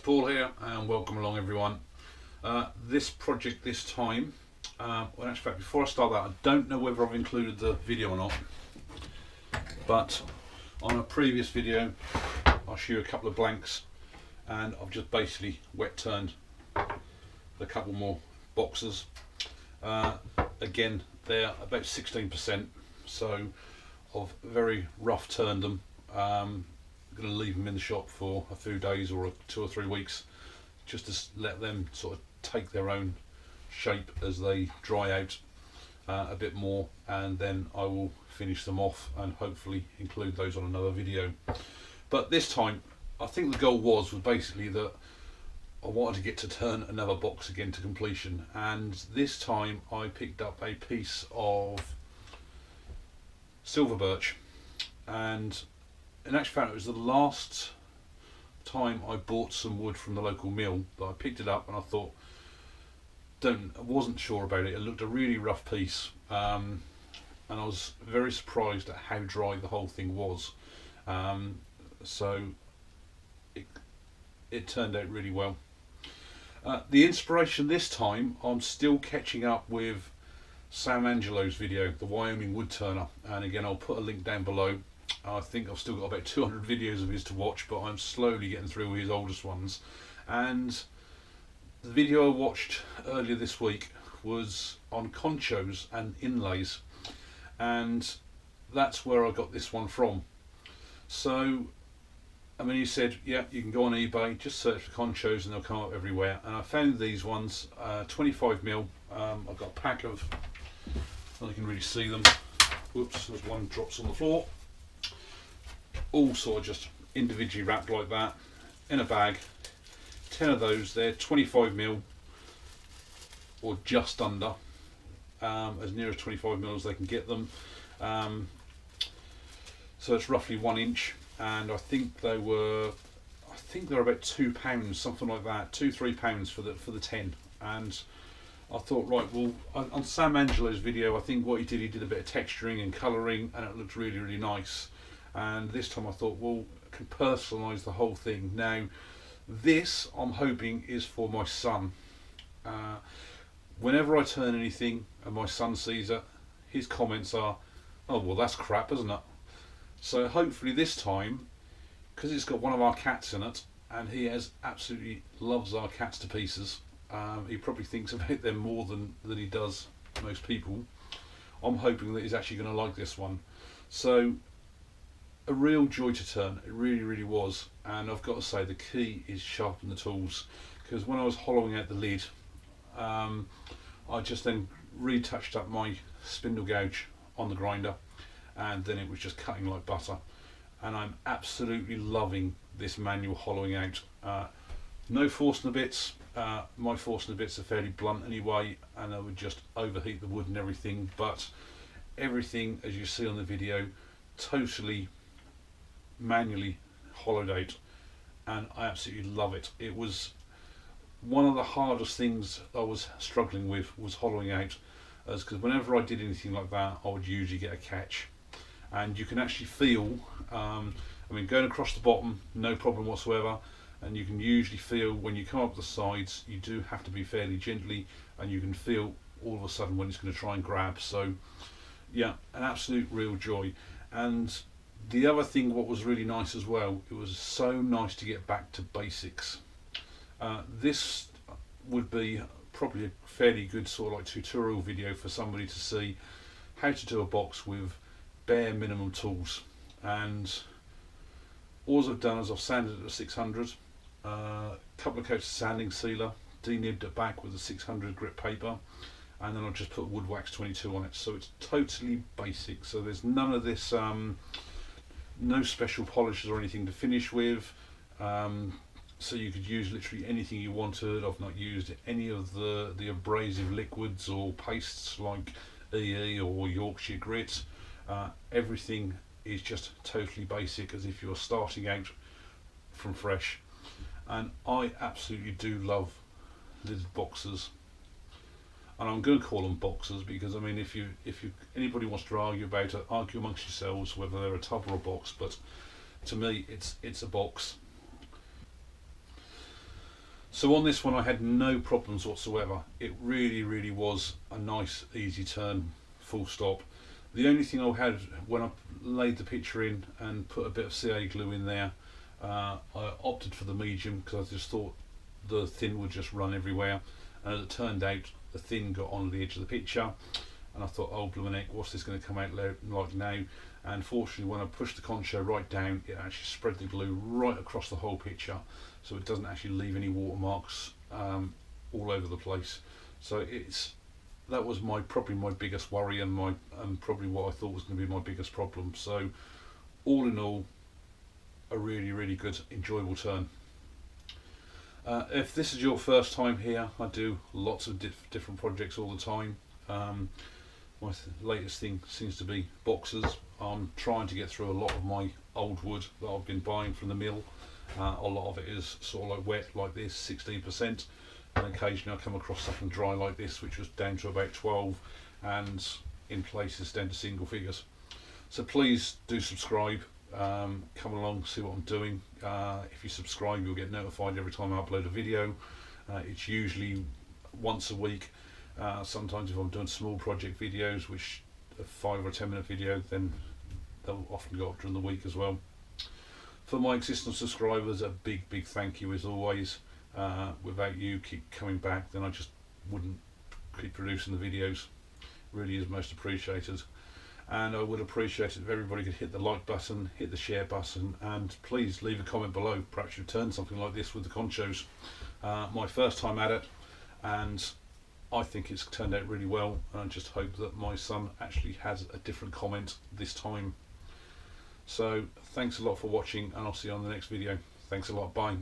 Paul here, and welcome along everyone. This project this time, well in actual fact before I start that, I don't know whether I've included the video or not, but on a previous video I'll show you a couple of blanks and I've just basically wet turned a couple more boxes. Again, they're about 16%, so I've very rough turned them. Going to leave them in the shop for a few days or 2 or 3 weeks just to let them sort of take their own shape as they dry out a bit more, and then I will finish them off and hopefully include those on another video. But this time I think the goal was basically that I wanted to get to turn another box again to completion, and this time I picked up a piece of Silver Birch, and in actual fact it was the last time I bought some wood from the local mill that I picked it up and I thought, I wasn't sure about it. It looked a really rough piece, and I was very surprised at how dry the whole thing was. So it turned out really well. The inspiration this time, I'm still catching up with Sam Angelo's video, the Wyoming wood turner, and again I'll put a link down below. I think I've still got about 200 videos of his to watch, but I'm slowly getting through his oldest ones. And the video I watched earlier this week was on conchos and inlays, and that's where I got this one from. So I mean, he said, yeah, you can go on eBay, just search for conchos and they'll come up everywhere. And I found these ones, 25mm. I've got a pack of, I can really see them. Whoops, there's one drops on the floor. All sort of just individually wrapped like that in a bag. 10 of those. They're 25mm or just under, as near as 25mm as they can get them. So it's roughly 1 inch, and I think they're about £2, something like that, £2-3 for the 10. And I thought, right, well, on Sam Angelo's video, I think what he did a bit of texturing and colouring, and it looked really, really nice. And this time I thought, well, I can personalise the whole thing. Now, this I'm hoping is for my son. Whenever I turn anything and my son sees it, his comments are, oh, well, that's crap, isn't it? So hopefully this time, because it's got one of our cats in it, and he absolutely loves our cats to pieces. He probably thinks about them more than he does most people. I'm hoping that he's actually going to like this one. So a real joy to turn, it really, really was. And I've got to say, the key is sharpen the tools, because when I was hollowing out the lid, I just then retouched up my spindle gouge on the grinder, and then it was just cutting like butter. And I'm absolutely loving this manual hollowing out. No Forstner bits. My Forstner bits are fairly blunt anyway, and I would just overheat the wood and everything, but everything, as you see on the video, totally manually hollowed out, and I absolutely love it. It was one of the hardest things I was struggling with, was hollowing out, because whenever I did anything like that I would usually get a catch, and you can actually feel, I mean, going across the bottom, no problem whatsoever, and you can usually feel when you come up the sides, you do have to be fairly gently, and you can feel all of a sudden when it's going to try and grab. So yeah, an absolute real joy. And the other thing what was really nice as well, it was so nice to get back to basics. This would be probably a fairly good sort of like tutorial video for somebody to see how to do a box with bare minimum tools. And all I've done is I've sanded it at 600, a couple of coats of sanding sealer, denibbed it back with a 600 grit paper, and then I've just put Woodwax22 on it. So it's totally basic, so there's none of this no special polishes or anything to finish with, so you could use literally anything you wanted. I've not used any of the abrasive liquids or pastes like EE or Yorkshire grit. Everything is just totally basic, as if you're starting out from fresh. And I absolutely do love lidded boxes, and I'm going to call them boxes because, I mean, if anybody wants to argue about it, argue amongst yourselves whether they're a tub or a box, but to me it's a box. So on this one I had no problems whatsoever. It really was a nice easy turn, full stop. The only thing I had when I laid the picture in and put a bit of CA glue in there, I opted for the medium because I just thought the thin would just run everywhere, and as it turned out the thin got on the edge of the picture and I thought, oh blooming heck, what's this going to come out like now? And fortunately when I pushed the Concho right down, it actually spread the glue right across the whole picture, so it doesn't actually leave any watermarks all over the place. So that was probably my biggest worry and probably what I thought was going to be my biggest problem. So all in all, a really good, enjoyable turn. If this is your first time here, I do lots of different projects all the time. My latest thing seems to be boxes. I'm trying to get through a lot of my old wood that I've been buying from the mill. A lot of it is sort of like wet like this, 16%, and occasionally I come across something dry like this which was down to about 12 and in places down to single figures. So please do subscribe, come along, see what I'm doing. If you subscribe you'll get notified every time I upload a video. It's usually once a week. Sometimes if I'm doing small project videos which are 5 or 10 minute video, then they'll often go up during the week as well. For my existing subscribers, a big thank you as always. Without you keep coming back, then I just wouldn't keep producing the videos. Really is most appreciated, and I would appreciate it if everybody could hit the like button, hit the share button, and please leave a comment below. Perhaps you've turned something like this with the Conchos. My first time at it, and I think it's turned out really well, and I just hope that my son actually has a different comment this time. So thanks a lot for watching, and I'll see you on the next video. Thanks a lot, bye.